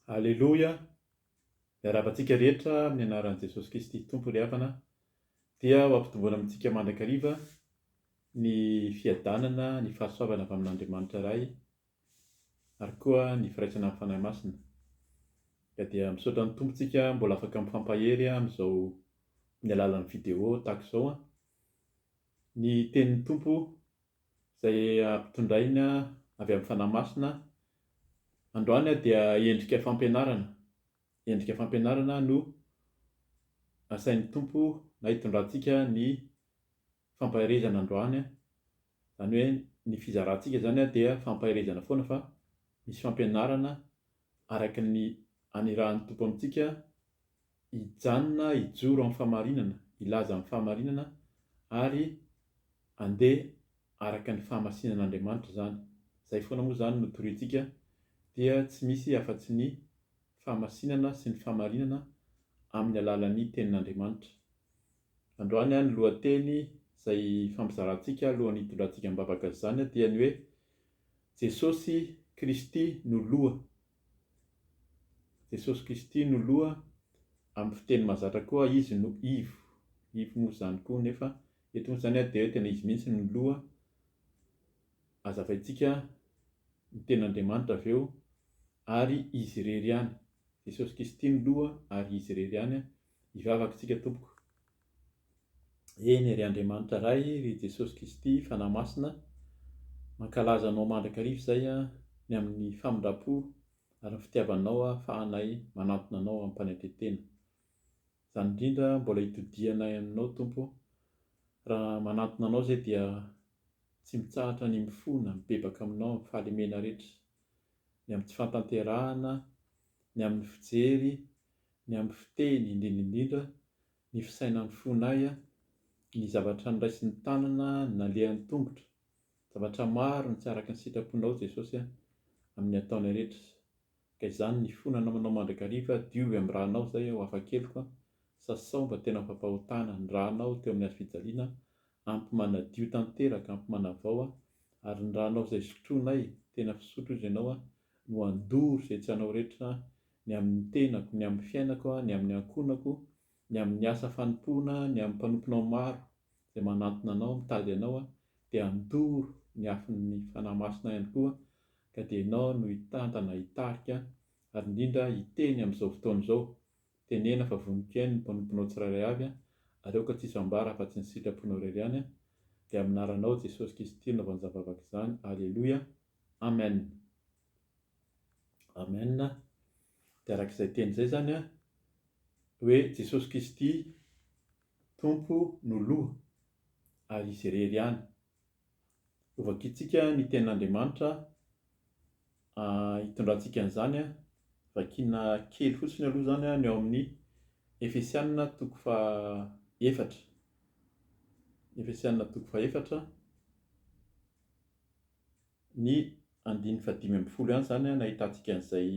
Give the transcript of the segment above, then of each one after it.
Aleloia! Miarabantsika rehetra amin'ny anaran'i Jesosy Kristy Tompo ry havana dia ho ampitomboana amintsika mandrakariva ny fiadanana, ny fahasoavana avy amin'Andriamanitra iray ary koa ny firaisana amin'ny fanahy masina. Dia misaotra ny tompontsika mbola afaka mifampahery amin'izao ny alalan'ny vidéo tahaka izao. Ny tenin'ny Tompo izay ampitondraina avy amin'ny fanahy masina androany dia endrika fampianarana no asain'ny Tompo na hitondrantsika ny fampaherezana androany. Izany hoe ny fizarantsika zany dia fampaherezana foana fa misy fampianarana araka ny anirahan'ny Tompo amintsika hijanona, hijoro amin'ny fahamarinana, hilaza amin'ny fahamarinana ary handeha araka ny fahamasinan'Andriamanitra zany. Izay foana moa zany no torintsika dia tsy misy afa-tsy ny fahamasinana sy ny fahamarinana amin'ny alalan'ny tenin'Andriamanitra. Androany ny lohateny izay fampizarantsika alohan'ny hitondrantsika mivavaka izany dia ny hoe Jesosy Kristy no loha. Jesosy Kristy no loha, amin'ny fiteny mahazatra koa izy no ivo. Ivo moa zany koa nefa eto moa zany dia hoe tena izy mihitsy no loha. Azavaintsika ny tenin'Andriamanitra avy eo ary izy irery ihany. Jesosy Kristy no loha ary izy irery ihany hivavaka isika tompoko. Eny ry Andriamanitra iray, ry Jesosy Kristy fanahy masina, mankalaza anao mandrakariva izay ny amin'ny famindrapo ary ny fitiavanao fahanay manantona anao amin'ny mpanaitetena. Izany indrindra mbola hitodianay aminao Tompo. Raha manantona anao izay dia tsy mitsahatra ny mifona, mibebaka aminao amin'ny fahalemena rehetra, ny amin'ny tsy fantanterahana, ny amin'ny fijery, ny amin'ny fiteny indrindra, ny fisaina mifonay, ny zavatra niraisin'ny tanana, ny nalehan'ny tongotra, zavatra maro ny tsy araka ny sitraponao Jesosy amin'ny ataonay rehetra. Ka izany ny fonana manao mandrakariva, diovy amin'ny rahanao izay ho afa-keloka, sasao mba tena fampahotana ny rahanao teo amin'ny hazofijaliana, ampy manadio tanteraka, ampy manavao ary ny rahanao izay sotronay, tena fisotro izy ianao no andoro izay tsy anao rehetra, ny amin'ny tenako, ny amin'ny fiainako, ny amin'ny ankonako, ny amin'ny asa fanompoana, ny amin'ny mpanomponao maro izay manantona anao, mitady anao dia andoro ny afon'ny fanahy masina ihany koa. Ka dia ianao no hitantana, hitarika ary indrindra hiteny amin'izao fotoana izao. Tenena fa vonin-kaina ny mpanomponao tsirairay avy ary ao ka tsisy ambara afa-tsy ny sitraponao irery ihany. Dia amin'ny anaranao Jesosy Kristy no nanaovana zavavaka izany. Aleloia. Amen. Amen. Dia arak'izay teny izay zany hoe Jesosy Kristy Tompo no loha ary izy irery ihany. Ho vakiantsika ny tenin'Andriamanitra hitondrantsika an'izany. Vakiana kely fotsiny aloha zany ny ao amin'ny Efesianina toko faha-efatra. Efesianina toko faha-efatra ny andiny fadimy ambin'ny folo ihany zany no ahitantsika an'izay,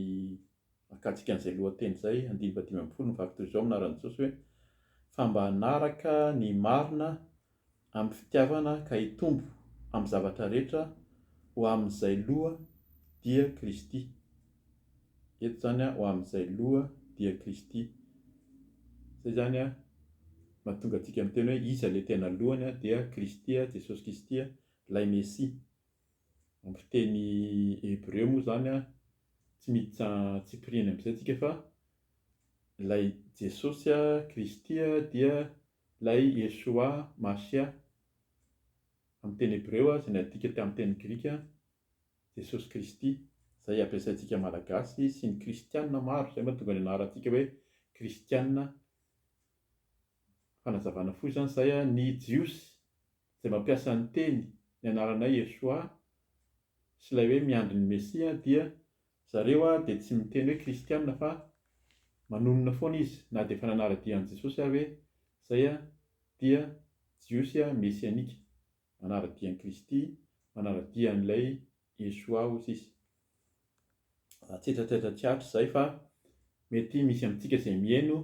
akantsika an'izay lohateny izay, andiny fadimy ambin'ny folo mivavaka toy izao amin'ny anaran'i Jesosy hoe fa mba hanaraka ny marina amin'ny fitiavana ka hitombo amin'ny zavatra rehetra ho amin'izay loha dia Kristy. Eto zany ho amin'izay loha dia Kristy. Izay zany mahatonga antsika miteny hoe iza ilay tena lohany dia Kristy, Jesosy Kristy ilay Mesia. Amin'ny fiteny Hébreu moa zany tsy pirina amin'izay tsika fa ilay Jesosy Kristy dia ilay Yeshua Masia. Amin'ny teny Hébreu izay niadika tamin'ny teny Grika Jesosy Kristy. Izay ampiasaintsika malagasy sy ny kristianina maro, izay mahatonga ny anarantsika hoe kristianina. Fanazavana fohy zany izay ny jiosy izay mampiasa ny teny ny anaranay Yeshua sy ilay hoe miandry ny Mesia dia zareo dia tsy miteny hoe kristianina fa manonona foana izy, na dia efa nanara-dian'i Jesosy ary hoe izay dia jiosy mesianika, manara-dian'i Kristy, manara-dian'ilay Yeshua hozy izy. Tsetratsetran-tsiatra izay fa mety misy amintsika izay mihaino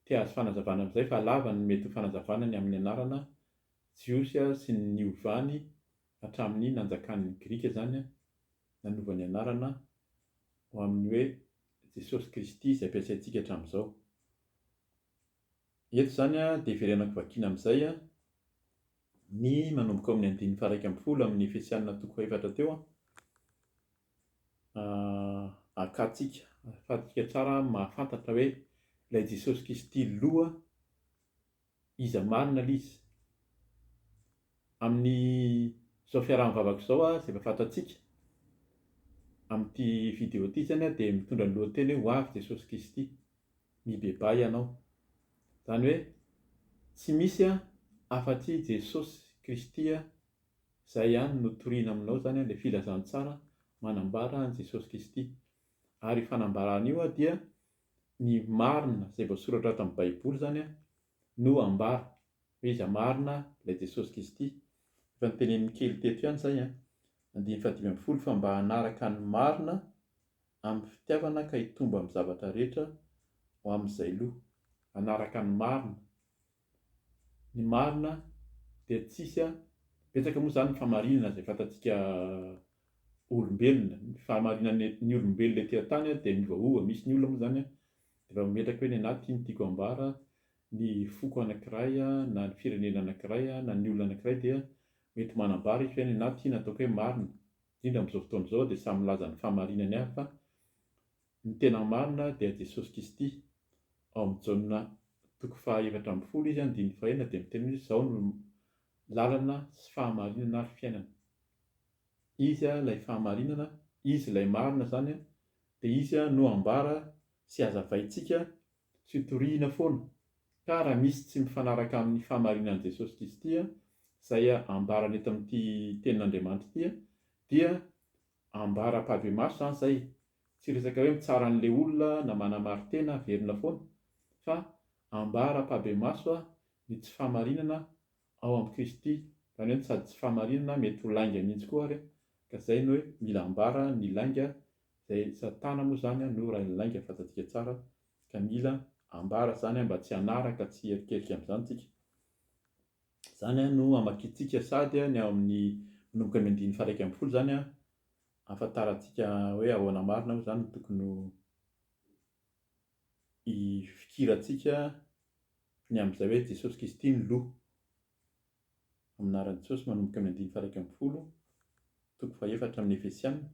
tia azo fanazavana amin'izay fa lava ny mety ho fanazavana ny amin'ny anarana jiosy sy ny niovany hatramin'ny nanjakan'ny Grika zany nanovany anarana ho amin'ny hoe Jesosy Kristy izay ampiasaintsika hatramin'izao. Eto zany dia iverenako vakiana amin'izay ny manomboka amin'ny 1:1 amin'ny Efesianina 4:4 teo akatsika ahafahantsika tsara mahafantatra hoe ilay Jesosy Kristy loha iza marina ilay izy. Amin'ny izao fiaraha-mivavaka izao izay efa fantatsika amin'ity vidéo ity zany dia mitondra ny lohateny hoe ho avy Jesosy Kristy, mibeba ianao. Zany hoe tsy misy afa-tsy Jesosy Kristy izay ihany no toriana aminao zany ilay filazantsara manambara an' Jesosy Kristy. Ary io fanambarana io dia ny marina izay voasoratra ato amin'ny Baiboly zany no ambara hoe iza marina ilay Jesosy Kristy. Efa notenenin'ny kely teto ihany izay 5:12 fa mba hanaraka ny marina amin'ny fitiavana ka hitombo amin'ny zavatra rehetra ho amin'izay loha. Hanaraka ny marina. Ny marina dia tsisy betsaka moa zany ny famarinana izay fantatsika olombelona. Ny famarinan'ny olombelona etỳ an-tany dia miovaova. Misy ny olona moa zany efa mimetraka hoe ny anaty iny tiako hambara ny foko anankiray na ny firenena anankiray na ny olona anankiray dia mety manambara izy hoe ny anaty iny ataoko hoe marina. Indrindra amin'izao fotoana izao dia samy milaza ny fahamarinany avy fa ny tena marina dia Jesosy Kristy. Ao amin'ny Jaona 4:12 izy 1:1 dia miteny hoe izao no lalana sy fahamarinana ary fiainana. Izy ilay fahamarinana, izy ilay marina zany dia izy no ambara sy hazavaintsika sy toriana foana. Ka raha misy tsy mifanaraka amin'ny fahamarinan'i Jesosy Kristy izay ambarana eto amin'ity tenin'Andriamanitra ity dia ambaram-pahbe maso zany izay. Tsy resaka hoe mitsara an'ilay olona na manamary-tena averina foana fa ambaram-pahbe maso ny tsy fahamarinana ao amin'ny Kristy. Zany hoe sady tsy fahamarinana mety ho lainga mihitsy koa ary ka izay no hoe mila ambara ny lainga izay Satana moa zany no raha ny lainga fantatsika tsara ka mila ambara zany mba tsy hanaraka tsy herikerika amin'izany tsika. Zany no hamakiantsika sady ny ao amin'ny manomboka ny 1:1 zany ahafantarantsika hoe ahoana marina moa zany tokony hifikirantsika ny amin'izay hoe Jesosy Kristy ny loha. Amin'ny anaran'i Jesosy manomboka amin'ny 1:1 toko faha-4 amin'ny Efesianina.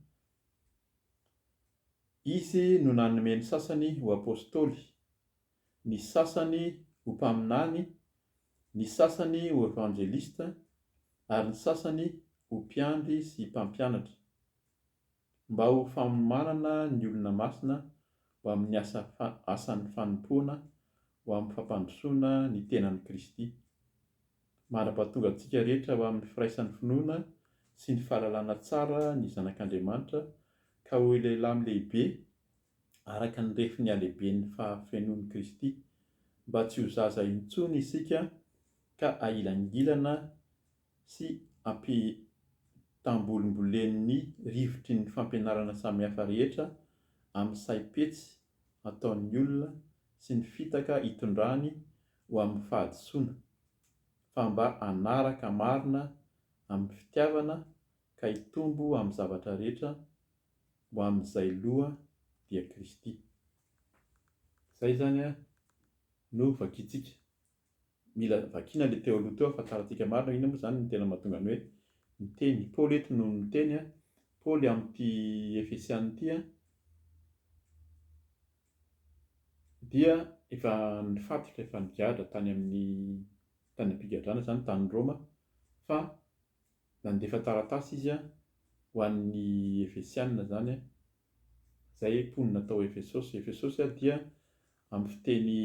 Izy no nanome ny sasany ho apôstôly, ny sasany ho mpaminany, ny sasany ho evangelista ary ny sasany ho mpiandry sy mpampianatra, mba ho famomanana ny olona masina ho amin'ny asan'ny fanompoana ho amin'ny fampandrosoana ny tenan'i Kristy. Mandrapahatonga antsika rehetra ho amin'ny firaisan'ny finoana sy ny fahalalana tsara ny zanak'Andriamanitra ka ho lehilahy lehibe araka ny refiny halehiben'ny fahafenoan'i Kristy, mba tsy ho zaza intsony isika ka ailangilana sy ampitambolimbolen'ny rivotry ny fampianarana samihafa rehetra amin'ny saim-petsy ataon'ny olona sy ny fitaka hitondrany ho amin'ny fahadisoana, fa mba hanaraka marina amin'ny fitiavana ka hitombo amin'ny zavatra rehetra ho amin'izay loha dia Kristy. Izay zany no vakiantsika. Mila vakiana ilay teo aloha teo ahafantarantsika marina. Inona moa zany ny tena mahatonga ny hoe miteny Paoly eto no miteny Paoly amin'ity Efesianina ity dia efa nifatotra, efa nigahatra tany am-pigadrana zany tany Roma fa nandefa taratasy izy ho an'ny Efesianina zany izay mponina tao Efesosy. Efesosy dia amin'ny fiteny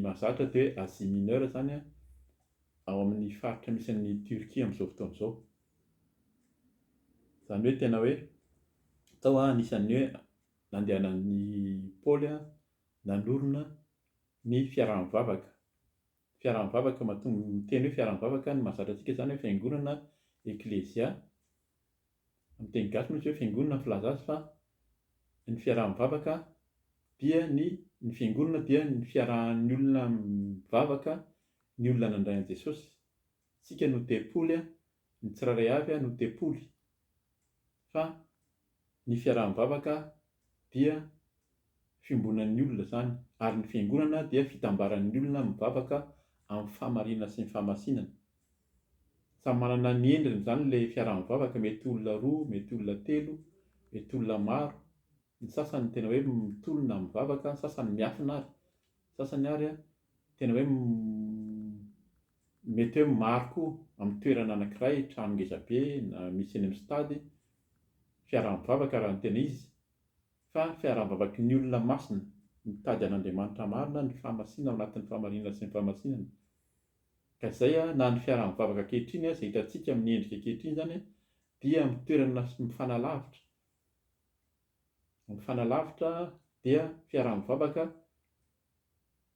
mahazatra dia hoe Asia Mineura zany ao amin'ny faritra misy an'ny Turquie amin'izao fotoana izao. Zany hoe tena hoe tao anisan'ny hoe nandehanan'ny Paoly nanorina ny fiaraha-mivavaka. Fiaraha-mivavaka mahatonga miteny hoe fiaraha-mivavaka ny mahazatra antsika zany hoe fiangonana eklezia. Amin'ny teny gasy moa hoe fiangonana ny filaza azy fa ny fiaraha-mivavaka dia ny fiangonana dia ny fiarahan'ny olona mivavaka, ny olona nandray an'i Jesosy. Tsika no te-poly ny tsirairay avy no te-poly, fa ny fiaraha-mivavaka dia fiambonan'ny olona zany, ary ny fiangonana dia fitambaran'ny olona mivavaka amin'ny fahamarinana sy ny fahamasinana. Samy manana ny endriny zany ilay fiaraha-mivavaka, mety olona roa, mety olona telo, mety olona maro. Ny sasany tena hoe mitolona mivavaka, ny sasany miafina ary, sasany ary a tena hoe mety hoe maro koa amin'ny toerana anankiray, trano ngeza be na misy eny amin'ny stady, fiaraha-mivavaka raha ny tena izy. Fa fiaraha-mivavaky ny olona masina, mitady an'Andriamanitra marina, ny fahamasinana ao anatin'ny fahamarinana sy ny fahamasinana. Ka izay a, na ny fiaraha-mivavaka ankehitriny a, izay hitantsika amin'ny endrika ankehitriny zany a, dia mitoerana mifanalavitra. Mifanalavitra dia fiaraha-mivavaka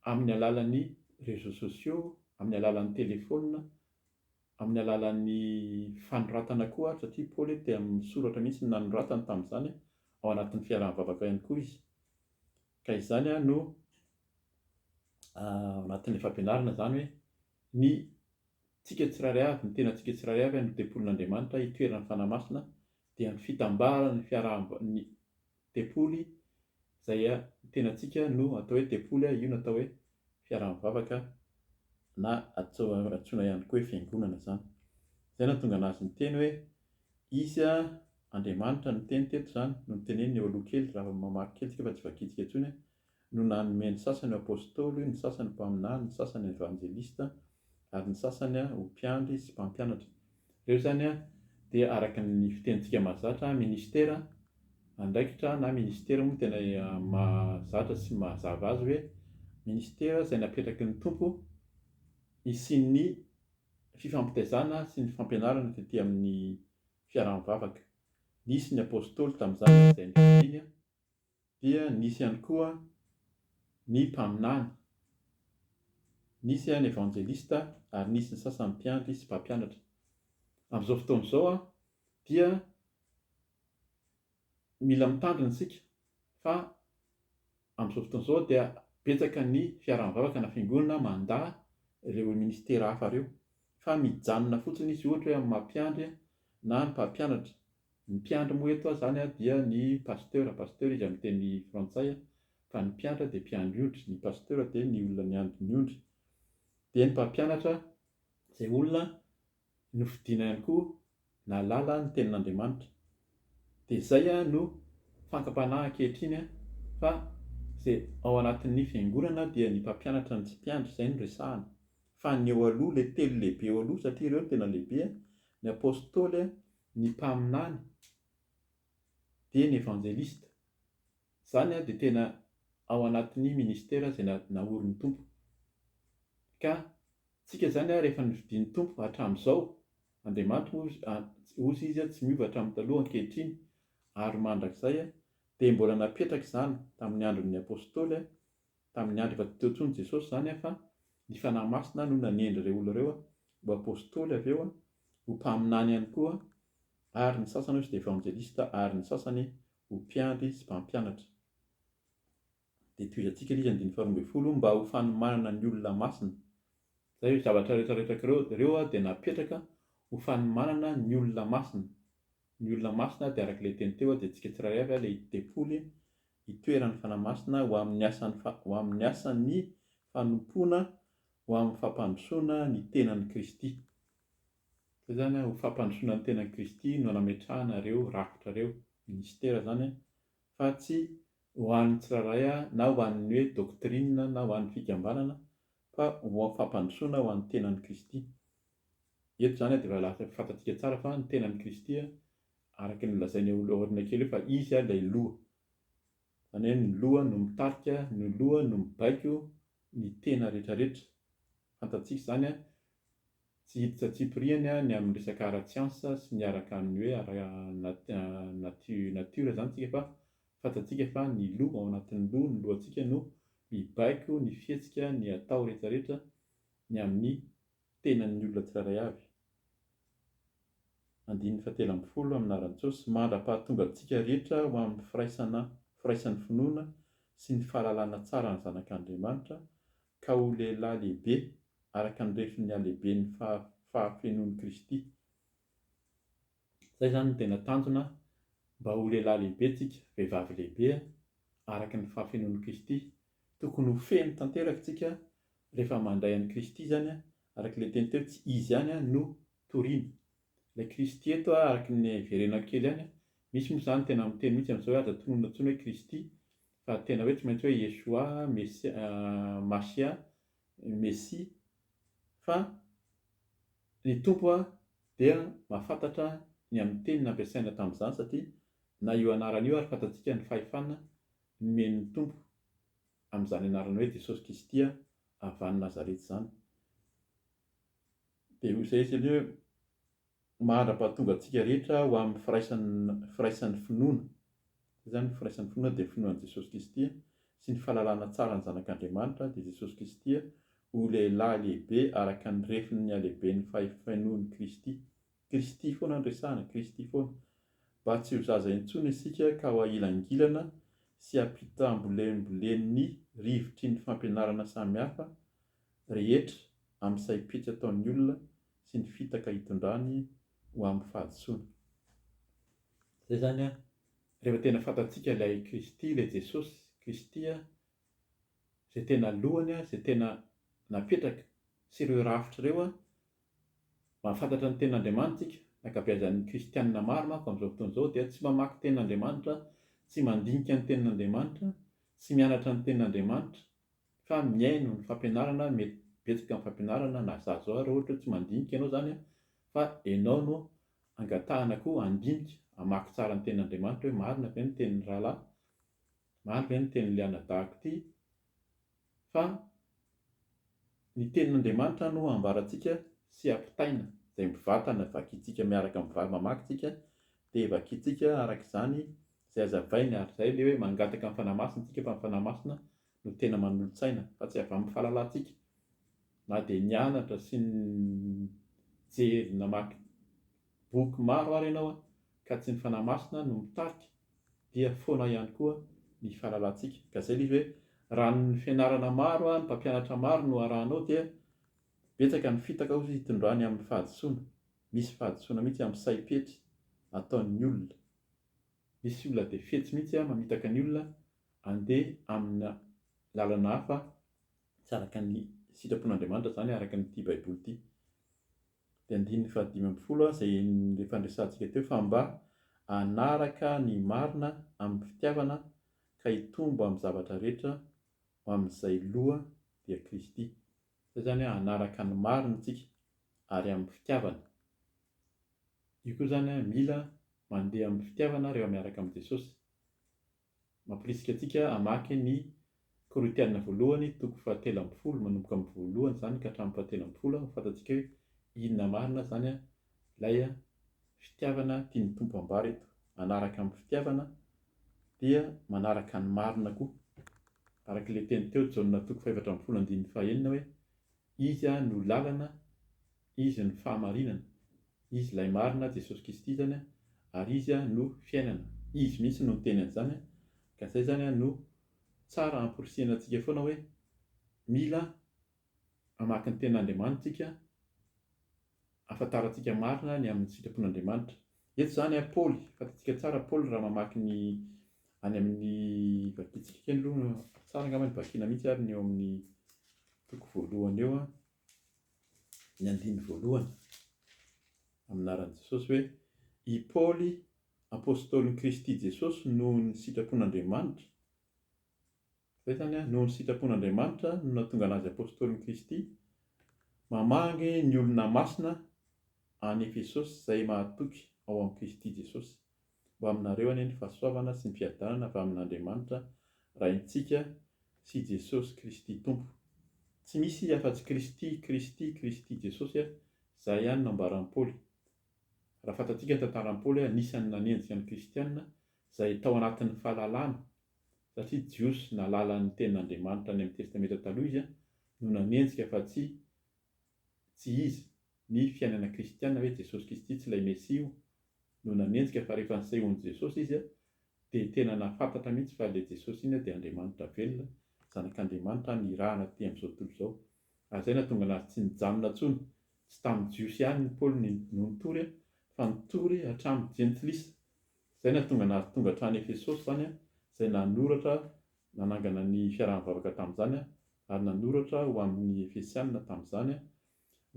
amin'ny alalan'ny réseaux sociaux, amin'ny alalan'ny téléphone, amin'ny alalan'ny fanoratana koa, satria Paoly dia misoratra mihitsy nanoratany tamin'izany ao anatin'ny fiaraha-mivavaka ihany koa izy. Ka izany a no ao anatin'ny fampianarana zany hoe ny tsika tsirairay avy, ny tenantsika tsirairay avy no tempolin'Andriamanitra, itoeran'ny fanahy masina, dia ny fitambaran'ny ny tempoly izay a tenantsika no atao hoe tempoly, io no atao hoe fiaraha-mivavaka na antsoina ihany koa hoe fiangonana zany. Izay no tonga anazy miteny hoe izy a Andriamanitra no teny teto zany, no niteneniny eo aloha kely raha mamaky kely tsika fa tsy vakitsika intsony, no nanome ny sasany apôstôly, ny sasany mpaminany, ny sasany evanjelista, ary ny sasany ho mpiandry sy mpampianatra. Ireo zany a dia araka ny fitenitsika mahazatra ministera andraikitra, na ministera moa tena mahazatra sy mahazava azy hoe ministera izay napetraky ny tompo isian'ny fifampitaizana sy ny fampianarana tetỳ amin'ny fiaraha-mivavaka. Nisy ny apôstôly tamin'izany izay nifidiny, dia nisy ihany koa ny mpaminany, nisy ny evanjelista, ary nisy ny sasany mpiandry sy mpampianatra. Amin'izao fotoana izao a dia mila mitandrina isika, fa amin'izao fotoana izao dia betsaka ny fiaraha-mivavaka na fiangonana mandahy ireo ministera hafa ireo, fa mijanona fotsiny izy ohatra hoe amin'ny mampiandry na ny mpampianatra. Ny mpiandry moa eto zany a dia ny pasteur izy amin'ny teny frantsay, fa ny mpiandra dia mpiandry-ondry, ny pasteur dia ny olona miandry ny ondry, dia ny mpampianatra izay olona nofidiana ihany koa nahalala ny tenin'Andriamanitra. Dia izay a no fankam-panahy ankehitriny a, fa izay ao anatin'ny fiangonana dia ny mpampianatra ny tsy mpiandry, izay no resahana. Fa ny eo aloha, ilay telo lehibe eo aloha, satria ireo no tena lehibe, ny apôstôly, ny mpaminany, dia ny evanjelista. Izany a dia tena ao anatin'ny ministera izay naorin'ny tompo. Ka tsika zany a rehefa nifidin'ny tompo hatramin'izao, Andriamanitra ozy izy a tsy miova hatramin'ny taloha ankehitriny, ary mandrakizay a dia mbola napetraka izany tamin'ny andron'ny apôstôly, tamin'ny andro efa teo intsony Jesosy zany a, fa ny fanahy masina no nanendry ireo olona ireo ho apôstôly avy eo, ho mpaminany ihany koa, ary ny sasany ozy dia evanjelista, ary ny sasany ho mpiandry sy mpampianatra. Dia tohizantsika izy 12 mba ho fanomanana ny olona masina. Izay hoe zavatra rehetrarehetra ireo a dia napetraka ho fanomanana ny olona masina. Ny olona masina dia arak'ilay teny teo dia tsika tsirairay avy ilay tempoly itoeran'ny fanahy masina ho amin'ny asan'ny fanompoana, ho amin'ny fampandrosoana ny tenan'i Kristy. Izay zany ho fampandrosoana ny tenan'i Kristy no nametrahana ireo rafitra ireo, ministera zany, fa tsy ho an'ny tsirairay na ho an'ny hoe doctrine na ho an'ny fikambanana, fa ho amin'ny fampandrosoana ho an'ny tenan'i Kristy. Eto zany dia lasa fantatsika tsara fa ny tenan'i Kristy araka ny lazainy aoriana kely fa izy ilay loha. Izany hoe ny loha no mitarika, ny loha no mibaiko ny tena rehetrarehetra. Fantatsika izany a, tsy hiditra tsipiriany ny amin'ny resaka ara-tsiansa sy ny araka amin'ny hoe natiora zany tsika, fa fantatsika fa ny loha ao anatin'ny loha, ny lohantsika no mibaiko ny fihetsika, ny atao rehetrarehetra ny amin'ny tenan'ny olona tsirairay avy. 17 amin'ny anaran'i Jesosy, mandra-pahatonga antsika rehetra ho amin'ny firaisan'ny finoana sy ny fahalalana tsara ny zanak'Andriamanitra, ka ho lehilahy lehibe araka ny refin'ny halehiben'ny fahafenoan'i Kristy. Izay zany no tena tanjona mba ho lehilahy lehibe tsika, vehivavy lehibe, araka ny fahafenoan'i Kristy. Tokony ho feno tanteraka tsika rehefa mandray an'i Kristy zany a, araka ilay teny teo, tsy izy ihany no toriana. Ilay Kristy eto araka ny iverenako kely ihany, misy moa zany tena miteny mihitsy amin'izao hoe aza tonona intsony hoe Kristy, fa tena hoe tsy maintsy hoe Yeshua, Masia, Messia, fa ny tompo dia mahafantatra ny amin'ny teny nampiasaina tamin'izany, satria na io anarana io ary fantatsika ny fahefana nomen'ny tompo amin'izany anarana hoe Jesosy Kristy avy any Nazareta izany. Dia hoy izay izy hoe mahadra-pahatonga antsika rehetra ho amin'ny firaisan'ny finoana. Izany ny firaisan'ny finoana dia finoan'i Jesosy Kristy sy ny fahalalana tsara ny Zanak'Andriamanitra dia Jesosy Kristy ho lehilahy lehibe araka ny refin'ny halehiben'ny fahefenoan'i Kristy. Kristy foana no resahana, Kristy foana. Mba tsy ho zaza intsony isika ka ho ailangilana sy hampitambolembolen'ny rivotry ny fampianarana samihafa rehetra amin'ny saim-petsy ataon'ny olona sy ny fitaka hitondrany ho amin'ny fahadisoana. Izay zany rehefa tena fantatsika ilay Kristy, ilay Jesosy Kristy izay tena lohany, izay tena napetraka sy ireo rafitra ireo mahafantatra ny tenin'Andriamanitra tsika. Ankabeazan'ny kristianina maro manko amin'izao fotoana izao dia tsy mamaky tenin'Andriamanitra, tsy mandinika ny tenin'Andriamanitra, tsy mianatra ny tenin'Andriamanitra, fa miaino ny fampianarana, mety betsaka amin'ny fampianarana na zaza zao raha ohatra tsy mandinika ianao zany, fa ianao no angatahana koa handinika, hamaky tsara ny tenin'Andriamanitra hoe marina ve ny tenin'ny rahalahy, marina ve ny tenin'ilay anadahako ity, fa ny tenin'Andriamanitra no ambarantsika sy ampitaina. Izay mivantana vakiantsika miaraka mamaky tsika dia vakiantsika araka izany izay hazavainy, ary izay ilay hoe mangataka amin'ny fanahy masina tsika, fa ny fanahy masina no tena manolo-tsaina fa tsy avy amin'ny fahalalantsika. Na dia nianatra sy nijery namaky boky maro ary ianao ka tsy ny fanahy masina no mitarika, dia foana ihany koa ny fahalalantsika. Ka izay ilay izy hoe raha ny fianarana maro, ny mpampianatra maro no arahanao dia betsaka ny fitaka hozy hitondrany amin'ny fahadisoana. Misy fahadisoana mihitsy amin'ny saim-petsy ataon'ny olona. Misy olona dia fetsy mihitsy mamitaka ny olona handeha amina lalana hafa tsy araka ny sitrapon'Andriamanitra zany, araka nyity baiboly ity. Dia andininy faha 5 izay efa niresahantsika teo, fa mba hanaraka ny marina amin'ny fitiavana ka hitombo amin'ny zavatra rehetra ho amin'izay loha dia Kristy. Izay zany hanaraka ny marina tsika ary amin'ny fitiavana. Io koa zany mila mandeha amin'ny fitiavana rehefa miaraka amin'ny Jesosy. Mamporisika antsika hamaky ny Korintianina voalohany toko 7, manomboka amin'ny voalohany zany ka hatramin'ny 7, ho fantatsika hoe inona marina zany ilay fitiavana tian'ny tompo ambara eto. Hanaraka amin'ny fitiavana dia manaraka ny marina koa. Araka ilay teny teo Jaona toko 4:4 hoe izy no lalana, izy ny fahamarinana, izy ilay marina Jesosy Kristy zany, ary izy no fiainana. Izy mihitsy no teny an'izany. Ka izay zany no tsara hamporisihana antsika foana hoe mila hamaky ny tenin'Andriamanitra tsika, ahafantarantsika marina ny amin'ny sitrapon'Andriamanitra. Eto zany Paoly, fantatsika tsara Paoly raha mamaky ny any amin'ny vakiantsika kely aloha, tsara angamba ny vakiana mihitsy ary ny eo amin'ny toko voalohany eo, ny 1 amin'ny anaran'i Jesosy hoe i Paoly, apôstôlin'i Kristy Jesosy noho ny sitrapon'Andriamanitra. Izay zany noho ny sitrapon'Andriamanitra no nahatonga anazy apôstôlin'i Kristy, mamangy ny olona masina any Efesosy izay mahatoky ao amin'ny Kristy Jesosy. Ho aminareo anie ny fahasoavana sy ny fiadanana avy amin'Andriamanitra raintsika sy Jesosy Kristy Tompo. Tsy misy afa-tsy Kristy Jesosy, izay ihany no ambaran'i Paoly. Raha fantatsika ny tantaran'i Paoly anisan'ny nanenjika ny kristianina izay tao anatin'ny fahalalana, satria jiosy nalala ny tenin'Andriamanitra any amin'ny testameta taloha izy no nanenjika fa tsy izy. Ny fiainana kristianina hoe Jesosy Kristy tsy ilay Mesia no nanenjika, fa rehefa nisehoan'i Jesosy izy dia tena nafantatra mihitsy fa ilay Jesosy iny dia Andriamanitra velona, Zanak'Andriamanitra nirahana aty amin'izao tontolo izao. Ary izay nahatonga anazy tsy nijanona intsony, tsy tamin'ny jiosy ihany ny Paoly no nitory, fa nitory hatramin'ny jentilisa. Izay nahatonga anazy tonga hatrany Efesosy zany izay nanoratra nanangana ny fiaraha-mivavaka tamin'izany ary nanoratra ho amin'ny Efesianina tamin'izany.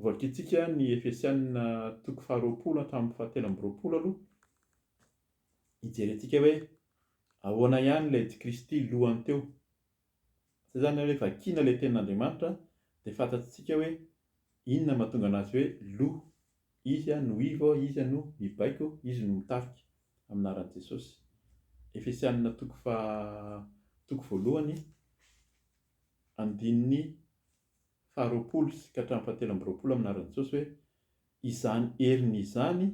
Voakintsika ny Efesianina 2:20 hatramin'ny 7:20 aloha, hijerentsika hoe ahoana ihany ilay Kristy lohany teo. Izay zany hoe vakiana ilay tenin'Andriamanitra dia fantatsika hoe inona mahatonga anazy hoe loha. Izy no ivo, izy no mibaiko, izy no mitarika amin'ny anaran'i Jesosy. Efesianina 2:20 andininy 20 sy ka hatramin'ny 7:20 amin'ny anaran'i Jesosy hoe izany heriny izany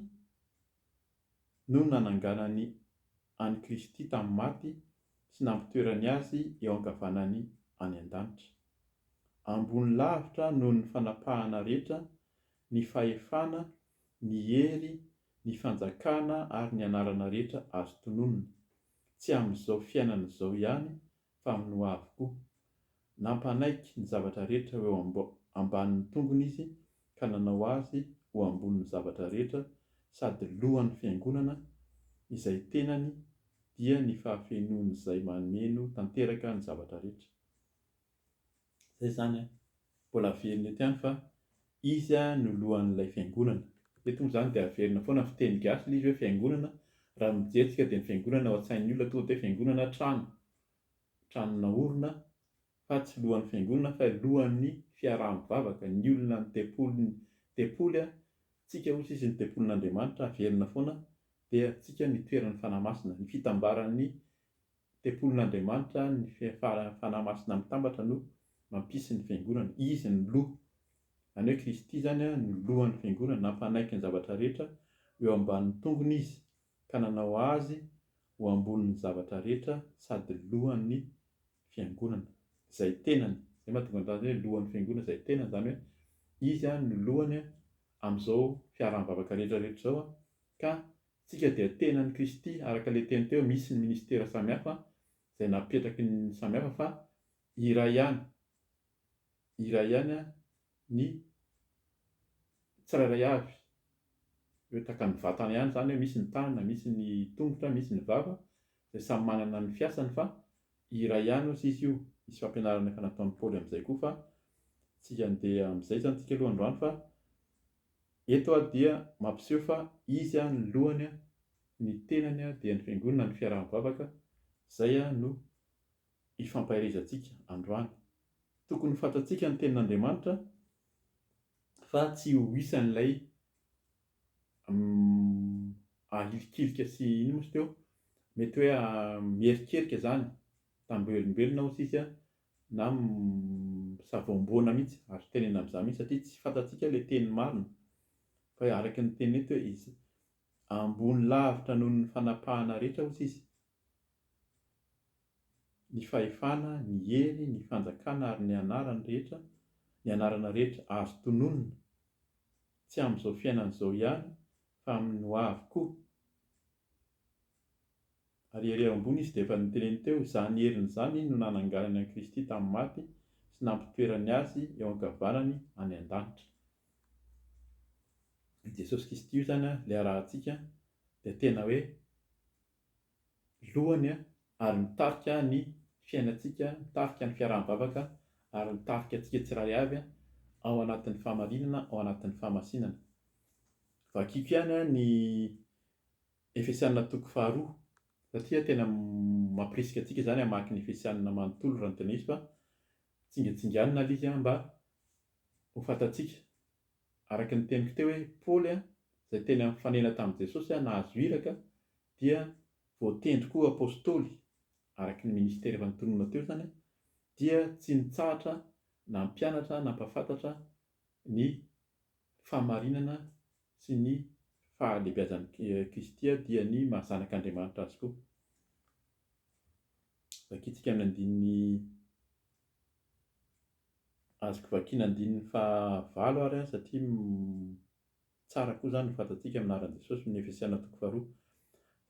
no nananganany any Kristy tamin'ny maty sy nampitoerany azy eo ankavanany any an-danitra. Ambony lavitra noho ny fanapahana rehetra, ny fahefana, ny hery, ny fanjakana ary ny anarana rehetra azo tononona, tsy amin'izao fiainana izao ihany fa amin'ny ho avy koa. Nampanaiky ny zavatra rehetra eo ambanin'ny tongony izy ka nanao azy ho ambonin'ny zavatra rehetra sady lohan'ny fiangonana izay tenany dia ny fahafenoan'izay mameno tanteraka ny zavatra rehetra. Izay zany mbola averina eto ihany fa izy no lohan'ilay fiangonana. Eto moa zany dia averina foana fiteny gasy ilay izy hoe fiangonana. Raha mijery dia ny fiangonana ao an-tsain'ny olona tonga dia fiangonana tranona orona, fa tsy lohan'ny fiangonana fa lohan'ny fiaraha-mivavaka, ny olona ny tempoly, tsika hozy izy ny tempolin'Andriamanitra. Averina foana dia tsika ny toeran'ny fanahy-masina, ny fitambaran'ny tempolin'Andriamanitra, ny fanahy masina mitambatra no mampisy ny fiangonana. Izy ny loha, izany hoe Kristy zany no lohan'ny fiangonana, nampanaiky ny zavatra rehetra eo ambanin'ny tongony izy ka nanao azy ho ambonin'ny zavatra rehetra sady lohan'ny fiangonana izay tenany. Izay mahatonga an'izany hoe lohan'ny fiangonana izay tenany, izany hoe izy no lohany amin'izao fiaraha-mivavaka rehetrarehetra izao. Ka tsika dia tenan'ny Kristy araka ilay teny teo, misy ny ministera samihafa izay napetraky ny samihafa fa iray ihany ny tsirairay avy. Hoe tahaka ny vatana ihany zany hoe misy ny tanana, misy ny tongotra, misy ny vava, izay samy manana ny fiasany fa iray ihany hozy izy io. Misy fampianarana efa nataon'i Paoly amin'izay koa fa tsy handeha amin'izay zany tsika aloha androany, fa eto dia mampiseho fa izy ny lohany, ny tenany dia ny fiangonana, ny fiaraha-mivavaka. Izay no ifampahirizantsika androany. Tokony fantatsika ny tenin'Andriamanitra fa tsy ho isan'ilay ahilikilika sy ino moa izy teo, mety hoe mierikerika zany, tambelombelona hozy izy na savoamboana mihitsy, azo tenena amin'izany mihitsy satria tsy fantatsika ilay teny marina. Fa araka ny teny eto hoe izy ambony lavitra noho ny fanapahana rehetra hozy izy, ny fahefana, ny hery, ny fanjakana ary ny anarana rehetra azo tononona, tsy amin'izao fiainana izao ihany fa amin'ny ho avy koa. Ary ery ambony izy dia efa niteneny teo, izany heriny izany no nananganany an'i Kristy tamin'ny maty sy nampitoerany azy eo ankavanany any an-danitra. I Jesosy Kristy io zany ilay arahantsika dia tena hoe lohany ary mitarika ny fiainantsika, mitarika ny fiaraha-mivavaka ary mitarika antsika tsirairay avy ao anatin'ny fahamarinana, ao anatin'ny fahamasinana. Vakiko ihany ny Efesianina 2:20 satria tena mampirisika antsika zany hamaky ny Efesianina manontolo raha ny tena izy, fa tsingatsinganina ilay izy mba ho fantatsika. Araka ny teniko teo hoe Paoly izay tena mifanena tamin'i Jesosy nahazo iraka dia voatendry koa apôstôly araka ny ministera efa nitonona teo zany, dia tsy nitsahatra na mpianatra na mpafantatra ny fahamarinana sy ny fahalehibiazan'i Kristy dia ny mahazanak'Andriamanitra azy koa. Vakitsika amin'ny andininy azoko vakiana andininy 9 ary satria tsara koa zany fantatsika amin'ny anaran'i Jesosy ny Efesianina 2:20.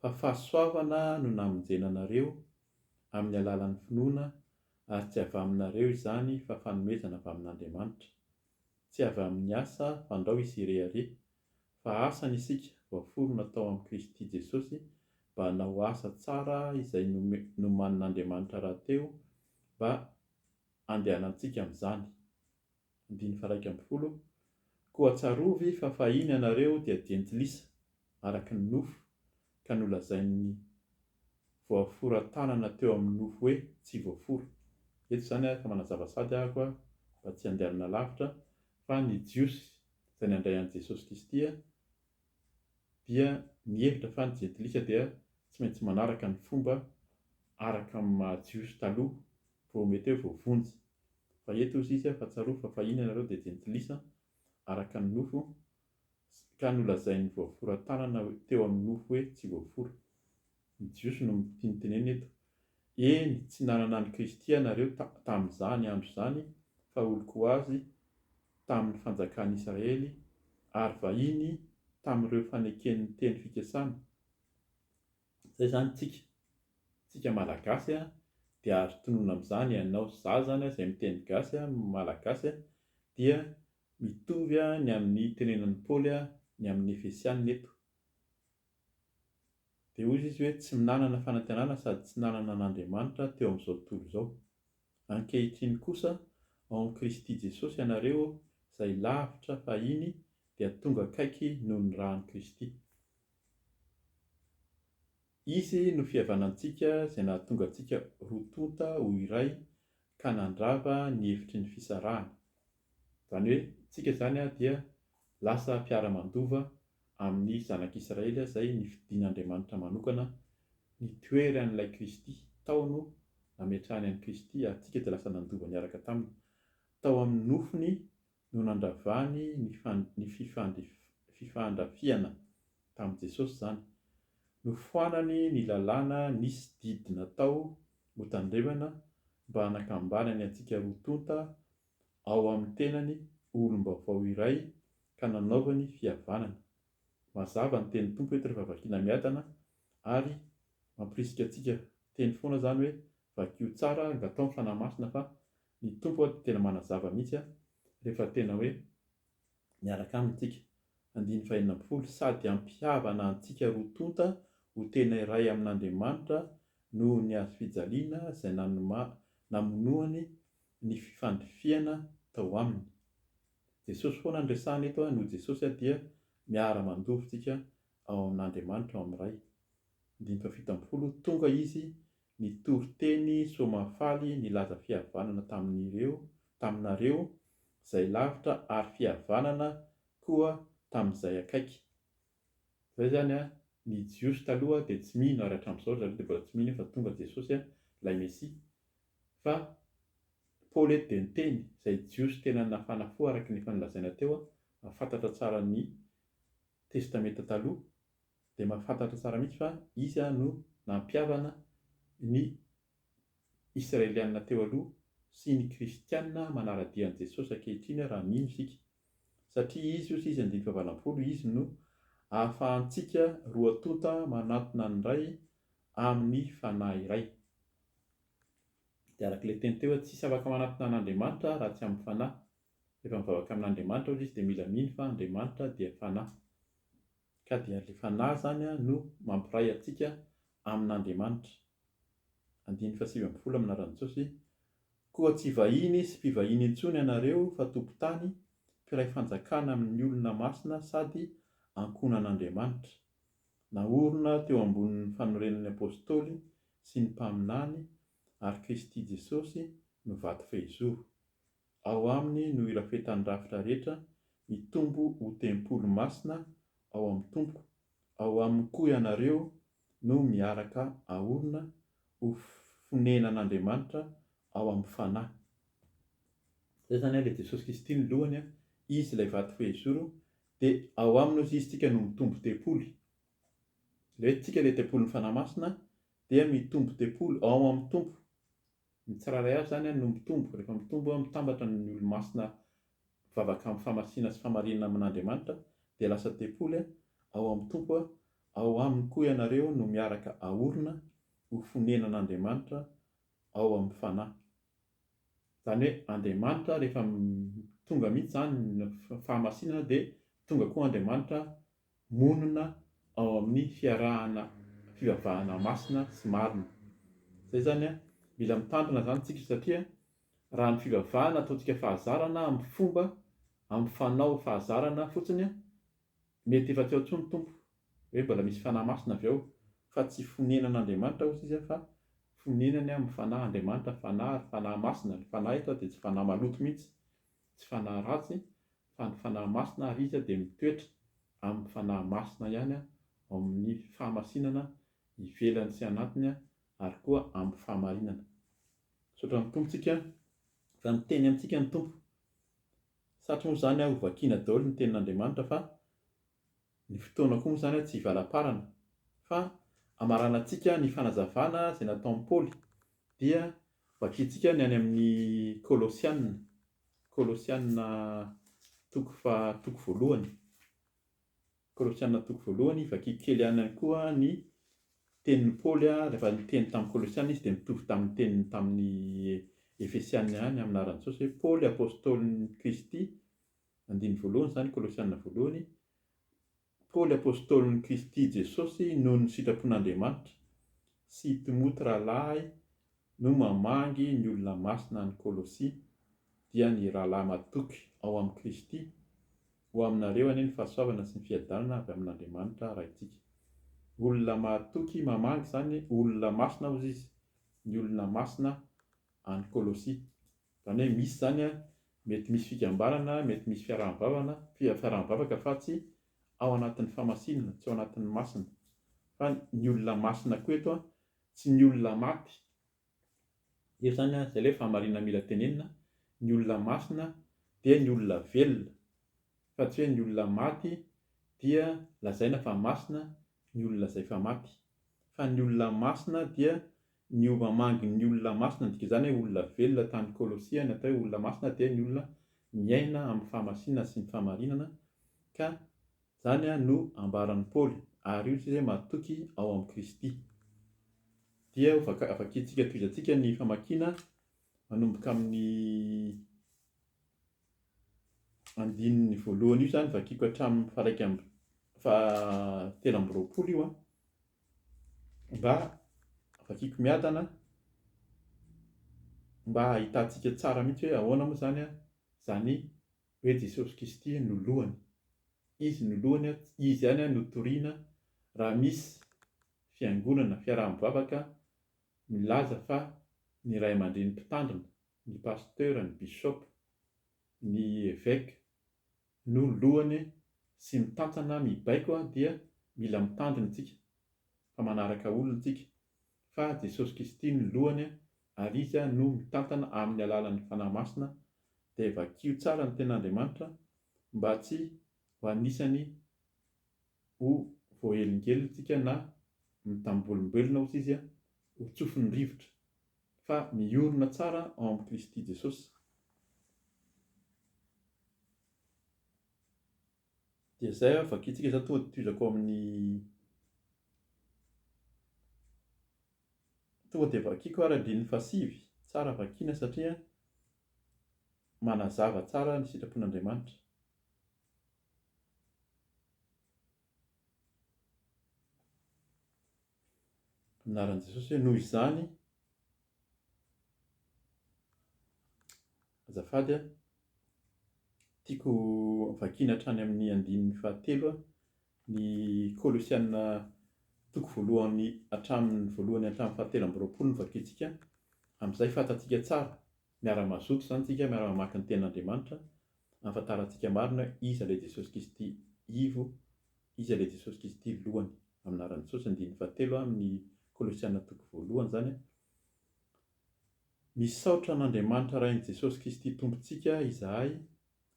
Fa fahasoavana no namonjena anareo amin'ny alalan'ny finoana, ary tsy avy aminareo izany fa fanomezana avy amin'Andriamanitra. Tsy avy amin'ny asa fandrao isy irehare, fa asa ny isika voaforona tao amin'ny Kristy Jesosy mba hanao asa tsara izay nomanin'Andriamanitra rahateo mba andehanantsika amin'izany. 11 Koa tsarovy fa fahiny ianareo dia jentilisa araky ny nofo ka nolazain'ny voaforantanana teo amin'ny nofo hoe tsy voafora. Eto zany fa manazava sady ahako mba tsy handehanana lavitra fa ny jiosy izay nandray an'i Jesosy Kristy dia mihevitra fa ny jentilisa dia tsy maintsy manaraka ny fomba araka amin'ny mahajiosy taloha vao mety hoe voavonjy. Fa eto izy fa tsarovy fa fahiny ianareo dia jentilisa araka ny nofo ka nolazain'ny voaforantanana teo amin'ny nofo hoe tsy voafora. Ny jiosy no tiany eto. Eny tsy nanana ny Kristy ianareo tamin'izany andro izany fa oloko azy tamin'ny fanjakan'i Israely ary vahiny tamin'ireo faneken'ny teny fikasana. Izay zany tsika malagasy dia azo tonoina amin'izany ianao zaza izay miteny gasy malagasy dia mitovy ny amin'ny tenenan'i Paoly ny amin'ny Efesianina eto. Dia hoy izy hoe tsy nanana fanantenana sady tsy nanana an'Andriamanitra teo amin'izao tontolo izao. Ankehitriny kosa ao amin'ny Kristy Jesosy ianareo izay lavitra fahiny dia tonga akaiky noho ny rahan'i Kristy. Izy no fihavanantsika izay nahatonga antsika rotonta ho iray ka nandrava ny hevitry ny fisarahana. Izany hoe tsika zany dia lasa mpiara-mandova amin'ny zanak'Israely izay nifidian'Andriamanitra manokana nitoery an'ilay Kristy tao no nametrahany an'i Kristy ary tsika dia lasa nandova niaraka taminy. Tao amin'ny nofony no nandravany ny fifandrafiana tamin'i Jesosy zany. Nofoanany ny lalàna nisy didy natao ho tandremana mba hanakambanany antsika rotonta ao amin'ny tenany olom-baovao iray ka nanaovany fihavanana. Mazava ny teny Tompo eto rehefa vakiana miadana ary mampirisika antsika teny foana zany hoe vakio tsara ngatao ny fanahy masina fa ny Tompo tena manazava mihitsy rehefa tena hoe miaraka aminy tsika. 12 Sady ampihavana antsika rotonta ho tena iray amin'Andriamanitra noho ny hazo fijaliana izay namonoany ny fifandifiana tao aminy. Jesosy foana ny resahana eto noho Jesosy dia miara-mandovitsika ao amin'Andriamanitra ao amin'iray. 17 Tonga izy nitory teny soamafaly nilaza fihavanana taminareo izay lavitra ary fihavanana koa tamin'izay akaiky. Izay zany ny jiosy taloha dia tsy mino ary hatramin'izao zareo dia mbola tsy mino fa tonga Jesosy ilay Mesia. Fa Paoly eto dia niteny izay jiosy tena nafana fo araka ny efa nilazaina teo mahafantatra tsara ny testameta taloha dia mahafantatra tsara mihitsy fa izy no nampihavana ny Israelianina teo aloha sy ny Kristianina manara-dia an'i Jesosy ankehitriny raha mino isika. Satria izy 20 izy no ahafahantsika roatonta manatona ny iray amin'ny fanahy iray. Dia arak'ilay teny teo tsisy afaka manatona an'Andriamanitra raha tsy amin'ny fanahy. Rehefa mivavaka amin'Andriamanitra izy dia mila mino fa Andriamanitra dia fanahy. Ka dia ilay fanahy zany no mampiray antsika amin'Andriamanitra. 17 Aminaran'i Jesosy koa tsy vahiny sy mpivahiny intsony ianareo fa tompon-tany mpiray fanjakana amin'ny olona masina sady ankonan'Andriamanitra. Naorina teo ambonin'ny fanorenan'ny apôstôly sy ny mpaminany ary Kristy Jesosy no vaty fehizoro. Ao aminy no irafetan'ny rafitra rehetra mitombo ho tempolo masina ao amin'ny Tompo. Ao aminy koa ianareo no miaraka ahorona ho fonenan'Andriamanitra ao amin'ny fanahy. Izay zany ilay Jesosy Kristy ny lohany izy ilay vaty fehizoro dia ao aminy izy tsika no mitombo tempoly. Ilay tsika ilay tempolon'ny fanahy masina dia mitombo tempolo ao amin'ny Tompo. Ny tsirairay avy zany no mitombo. Rehefa mitombo mitambatra ny olo-masina mivavaka amin'ny famasiana sy famarinana amin'Andriamanitra dia lasa tempoly ao amin'ny Tompo. Ao aminy koa ianareo no miaraka ahorona ho fonenan'Andriamanitra ao amin'ny fanahy. Izany hoe Andriamanitra rehefa tonga mihitsy zany ny fahamasinana dia tonga koa Andriamanitra monina ao amin'ny fiarahana fivavahana masina sy marina. Zay zany a mila mitandrina zany tsika satria raha ny fivavahana ataontsika fahazarana amin'ny fomba amin'ny fanao fahazarana fotsiny a mety efa tsy ao intsony tompo hoe mbola misy fanahy masina avy ao fa tsy fonenan'Andriamanitra ozy izy fa fonenany amin'ny fanahy Andriamanitra, fanahy masina. Ny fanahy eto dia tsy fanahy maloto mihitsy, tsy fanahy ratsy fa ny fanahy masina, ary izy dia mitoetra amin'ny fanahy masina ihany ao amin'ny fahamasinana ivelany sy anatiny ary koa amin'ny fahamarinana. Misaotra ny tompontsika fa miteny amintsika ny tompo, satria moa zany ho vakiana daholo ny tenin'Andriamanitra fa ny fotoana koa moa zany tsy hivalam-parana, fa amarana antsika ny fanazavana izay nataon'i Paoly dia vakiantsika ny any amin'ny Kolosianina toko voalohany. Kolosianina toko voalohany, vakiako kely ihany koa ny tenin'i Paoly rehefa niteny tamin'ny Kolosianina izy dia mitovy tamin'ny teniny tamin'ny Efesianina ihany amin'ny anaran'i Jesosy hoe Paoly apôstôlin'i Kristy, andiny voalohany zany Kolosianina voalohany. Paoly apôstôlin'i Kristy Jesosy noho ny sitrapon'Andriamanitra sy Timoty rahalahy no mamangy ny olona masina any Kolosia, dia ny rahalahy matoky ao amin'ny Kristy, ho aminareo anie ny fahasoavana sy ny fiadanana avy amin'Andriamanitra rahaitsika. Olona matoky mamangy zany, olona masina hozy izy, ny olona masina any Kolosia. Zany hoe misy zany mety misy fikambanana, mety misy fiarahavavaka fa tsy ao anatin'ny famasinana, tsy ao anatin'ny masina. Fa ny olona masina koa eto tsy ny olona maty. Io zany izay ilay fahamarinana mila tenenina, ny olona masina dia ny olona velona, fa tsy hoe ny olona maty dia lazaina fa masina ny olona izay fa maty. Fa ny olona masina dia ny mamangy ny olona masina, dikan'izany hoe olona velona tany Kolosia ny atao hoe olona masina dia ny olona miaina amin'ny fahamasinana sy ny fahamarinana, ka zany no ambaran'i Paoly, ary io izy matoky ao amin'ny Kristy. Dia vakiantsika toizantsika ny famakiana manomboka amin'ny andininy voalohany io zany vakiako hatramin'ny telo amby roapolo io mba vakiako miadana mba ahitantsika tsara mihitsy hoe ahoana moa zany zany hoe Jesosy Kristy no lohany. Izy no lohany, izy ihany no toriana raha misy fiangonana, fiaraha-mivavaka milaza fa ny ray aman-dreny mpitandrina, ny pasteur, ny bishop, ny évêque no lohany sy mitantana mibaiko dia mila mitandrina isika fa manaraka olona isika, fa Jesosy Kristy no lohany ary izy no mitantana amin'ny alalan'ny fanahy masina. Dia vakio tsara ny ten'Andriamanitra mba tsy ho anisany ho voahelingelintsika na mitambolombolona hozy izy ho tsofin'ny rivotra, fa miorina tsara ao amin'ny Kristy Jesosy. Dia izay vakiantsika izao tonga dia toizako amin'ny tonga dia vakiako ary andrininy fasivy, tsara vakiana satria manazava tsara ny sitrapon'Andriamanitra. Anaran'i Jesosy hoe noho izany azafady tiako vakiana hatrany amin'ny andininy fahatelo ny Kolosianina toko voalohany hatramin'ny voalohany hatramin'ny fahatelo amby roapolo ny vakiantsika, amin'izay fantatsika tsara miara-mazoto zany tsika miara-mamaky ny tenin'Andriamanitra, ahafantarantsika marina iza ilay Jesosy Kristy ivo, iza ilay Jesosy Kristy lohany. Aminaran'i Jesosy andininy fahatelo amin'ny Kolosianina toko voalohany zany, misaotra an'Andriamanitra rain'i Jesosy Kristy tompontsika izahay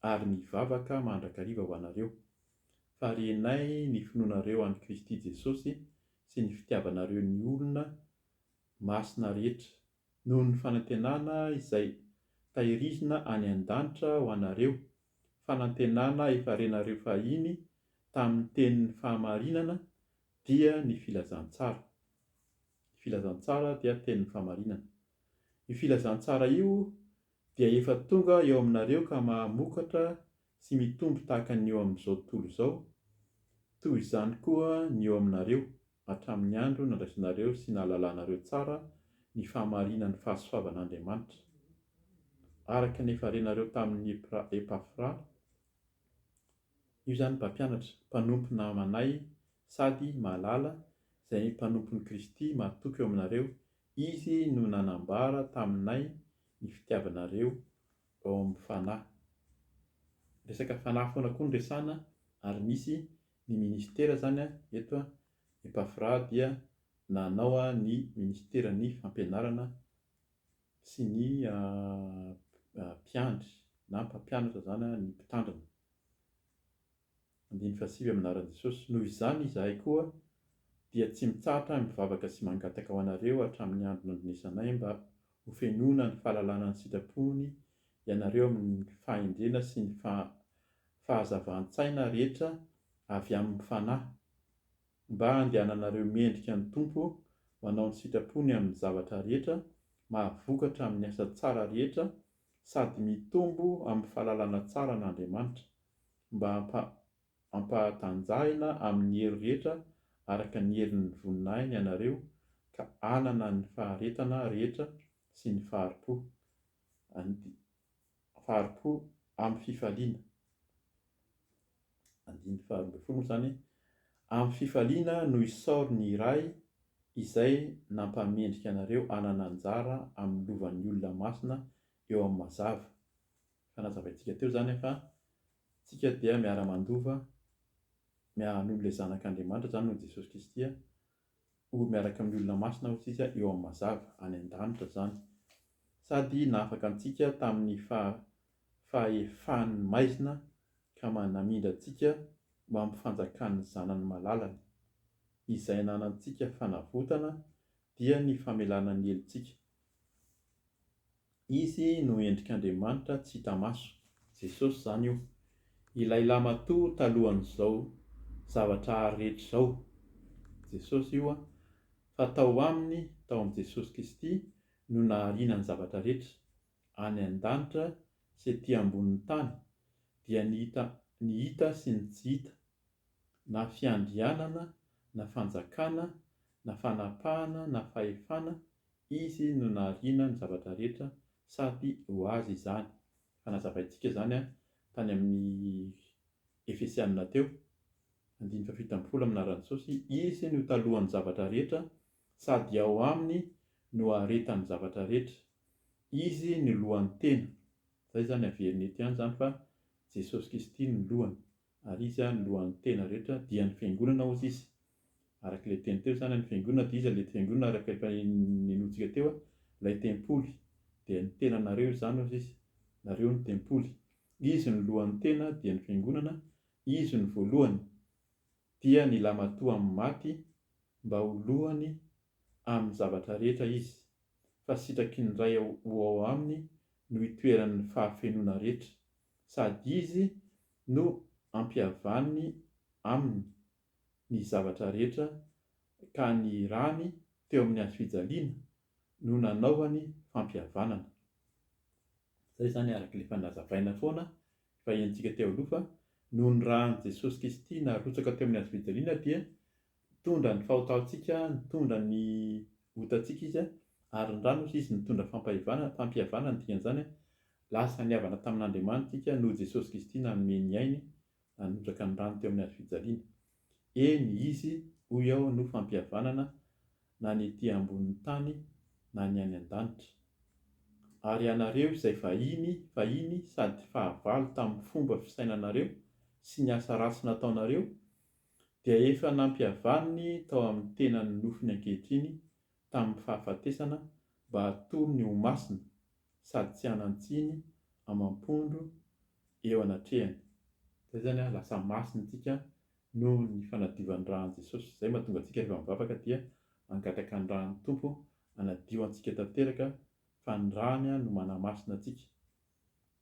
ary nivavaka mandrakariva ho anareo, fa renay ny finoanareo an'i Kristy Jesosy sy ny fitiavanareo ny olona masina rehetra noho ny fanantenana izay tahirizina any an-danitra ho anareo, fanantenana efa renareo fahiny tamin'ny tenin'ny fahamarinana dia ny filazantsara. Ny filazantsara dia tenin'ny fahamarinana. Io filazantsara io dia efa tonga eo aminareo ka mamokatra sy mitombo tahaka ny eo amin'izao tontolo izao, toy izany koa ny eo aminareo. hatramin'ny andro nandraisinareo sy nahalalànareo tsara ny fahamarinany fahasoavan'Andriamanitra. Araka ny efa renareo tamin'ny Epafra, io zany mpampianatra, mpanompo namanay sady mahalala, izay mpanompon'i Kristy mahatoky eo aminareo. Izy no nanambara taminay ny fitiavanareo eo amin'ny fanahy. Resaka fanahy foana koa ny resana, ary misy ny ministera zany eto Epafra dia nanao ny ministeran'ny fampianarana sy ny mpiandry na mpampianatra zany ny mpitandrina. 9 amin'aran'i Jesosy. Noho izany izahay koa dia tsy mitsahatra mivavaka sy mangataka ho anareo hatramin'ny andro nandrenesanay mba ho fenoana ny fahalalana ny sitrapony ianareo amin'ny fahendrena sy ny fahazavan-tsaina rehetra avy amin'ny fanahy, mba handehananareo mendrika ny Tompo, manao ny sitrapony amin'ny zavatra rehetra, mahavokatra amin'ny asa tsara rehetra, sady mitombo amin'ny fahalalana tsara n'Andriamanitra, mba hampatanjahina amin'ny hery rehetra araka ny herin'ny voninahiny ianareo, ka hanana ny faharetana rehetra sy ny faharipo amin'ny fifaliana. 12 zany, amin'ny fifaliana no isaoro ny iray izay nampamendrika anareo hanana anjara amin'ny lovan'ny olona masina eo amin'ny mazava. Fanazavaintsika teo zany fa tsika dia miara-mandova noho ilay zanak'Andriamanitra zany noho Jesosy Kristy, ho miaraka amin'ny olona masina ho tsika eo amin'ny mazava any an-danitra zany, sady nahafaka antsika tamin'ny fahefan'ny maizina ka namindra antsika mba amin'ny fanjakan'ny zanany malalany, izay nanantsika fanavotana dia ny famelana ny helintsika. Izy no endrik'Andriamanitra tsy hita maso, Jesosy zany io, ilay lamatoa talohan'izao zavatra rehetra izao. Jesosy io fa tao aminy, tao amin'ny Jesosy Kristy no nahariana ny zavatra rehetra any an-danitra sy ety ambonin'ny tany, dia ny hita sy ny tsy hita, na fiandrianana, na fanjakana, na fanapahana, na fahefana, izy no nahariana ny zavatra rehetra sady ho azy izany. Fanazavaintsika zany tany amin'ny Efesianina teo 5:17 amin'aran'i Jesosy, izy no talohan'ny zavatra rehetra sady ao aminy no haretany zavatra rehetra, izy ny lohan'ny tena. Zay zany averiny ety ihany zany fa Jesosy Kristy ny lohany, ary izy ny lohan'ny tena rehetra dia ny fiangonana hozy izy. Araka ilay teny teo zany ny fiangonana dia izy ilay fiangonana araka efa ninoantsika teo, ilay tempoly dia ny tenanareo zany hozy izy, nareo ny tempoly. Izy ny lohan'ny tena dia ny fiangonana, izy ny voalohany dia ny lamatoa amin'ny maty, mba ho lohany amin'ny zavatra rehetra izy, fa sitraky ny ray ho ao aminy no itoeran'ny fahafenoana rehetra, sady izy no ampihavany aminy ny zavatra rehetra, ka ny rany teo amin'ny hazo fijaliana no nanaovany fampihavanana. Zay zany araka ilay fanazavaina foana fa hentsika teo aloha fa noho ny rahan'i Jesosy Kristy narotsaka teo amin'ny hazo fijaliana dia nitondra ny fahotaontsika, nitondra ny otantsika izy, ary ny rano izy nitondra fampihavana ny dikan'izany, lasa niavana tamin'Andriamanitra isika noho Jesosy Kristy nanome ny ainy, nanosaka ny rano teo amin'ny hazo fijaliana. Eny izy hoy ao no fampihavanana na ny ety ambonin'ny tany na ny any an-danitra. Ary ianareo izay vahiny sady fahavalo tamin'ny fomba fisainanareo sy ny asa ratsy nataonareo, dia efa nampihavaniny tao amin'ny tenany nofiny ankehitriny tamin'ny fahafatesana, mba hatony ho masina sady tsy hanantsiny amampondro eo anatrehany. Zay zany lasa masina isika noho ny fanadiovan' rahan'i Jesosy. Zay mahatonga antsika rehefa mivavaka dia mangataka ny rahan'ny Tompo hanadio antsika tanteraka, fa ny rany no manamasina antsika,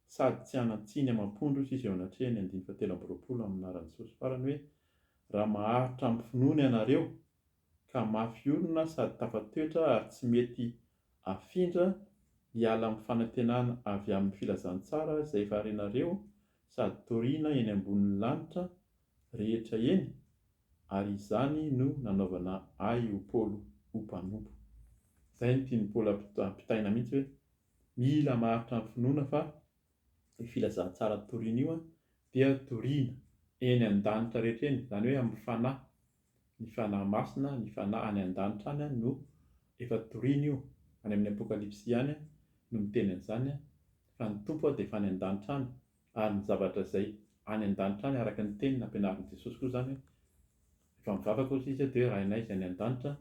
sady tsy hanantsiny amampondro izy eo anatrehany. 7:20 amin'aran'i Jesosy farany hoe, raha maharitra amin'ny finoana ianareo ka mafy olona sady tafatoetra ary tsy mety afindra hiala amin'ny fanantenana avy amin'ny filazantsara izay varenareo sady toriana eny ambonin'ny lanitra rehetra eny, ary izany no nanaovana ahy ho Paolo ho mpanompo. Izay no tiany Paolo ampitaina mihitsy hoe mila maharitra ny finoana fa io filazantsara toriana io dia toriana eny an-danitra rehetra eny, izany hoe amin'ny fanahy, ny fanahy masina, ny fanahy any an-danitra any no efa toriana io. Any amin'ny Apokalipsy any no miteny an'izany fa ny tompo dia efa any an-danitra any, ary ny zavatra izay any an-danitra any araka ny teny nampianarin'i Jesosy koa izany efa mivavaka ozy izy dia raha inay izay any an-danitra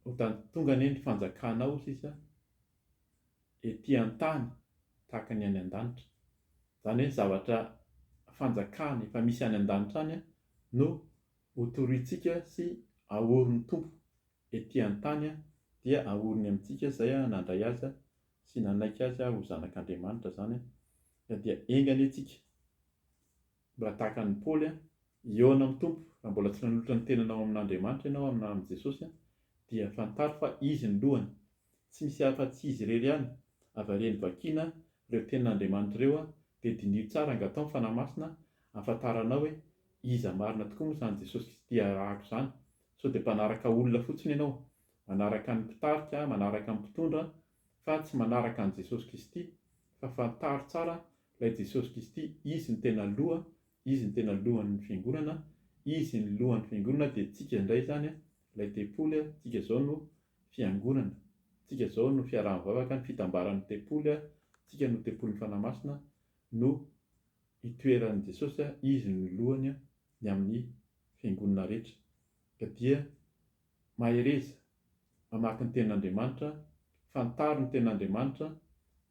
ho tany tonga anie ny fanjakana ozy izy etỳ an-tany tahaka ny any an-danitra. Izany hoe zavatra fanjakana efa misy any an-danitra any no hotoriantsika sy ahorin'ny tompo etỳ an-tany dia ahoriny amintsika izay nandray azy sy nanaiky azy ho zanak'Andriamanitra izany dia engany antsika mba tahaka ny Paoly eo amin'ny tompo. Raha mbola tsy nanolotra ny tenanao amin'Andriamanitra ianao amin'y Jesosy dia fantaro fa izy ny lohany, tsy misy afa-tsy izy irery ihany. Avareny vakiana ireo tenin'Andriamanitra ireo dia dinio tsara angatao ny fanahy masina ahafantaranao hoe iza marina tokoa moa izany Jesosy Kristy ahako izany. Sao dia mpanaraka olona fotsiny ianao, manaraka ny mpitarika, manaraka ny mpitondra, fa tsy manaraka an'i Jesosy Kristy. Fa fantaro tsara ilay Jesosy Kristy, izy ny tena loha, izy ny tena lohan'ny fiangonana, izy ny lohan'ny fiangonana dia tsika indray izany ilay tepoly, tsika izao no fiangonana, tsika izao no fiaraha-mivavaka, ny fitambaran'ny tepoly, tsika no tepolin'ny fanahy masina no itoeran'i Jesosy, izy ny lohany ny amin'ny fiangonana rehetra. Ka dia mahereza mamaky ny tenin'Andriamanitra, fantaro ny tenin'Andriamanitra,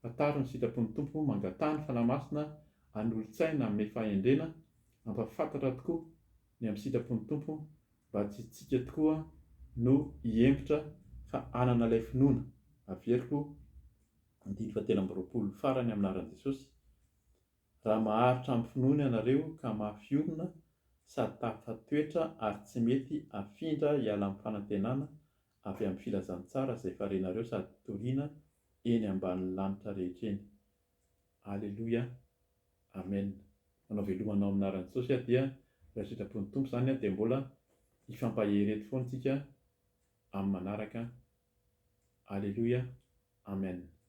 fantaro ny sitrapon'ny tompo, mangatany fanahy masina hanolo-tsaina amin'ny fahendrena, ampahafantatra tokoa ny amin'ny sitrapon'ny tompo mba tsy tsika tokoa no hiempotra fa hanana ilay finoana. Averiko 19 farany amin'ny anaran'i Jesosy. Raha maharitra amin'ny finoana ianareo ka mafy orona sady tafatoetra ary tsy mety afindra hiala amin'ny fanantenana avy amin'ny filazantsara izay farenareo sady toriana eny ambanin'ny lanitra rehetra eny. Alleluia, amen. Manao velomanao amin'ny anaran'i Jesosy dia raha sitrapon'ny tompo izany dia mbola hifampaherety foana tsika amin'ny manaraka. Alleluia, amen.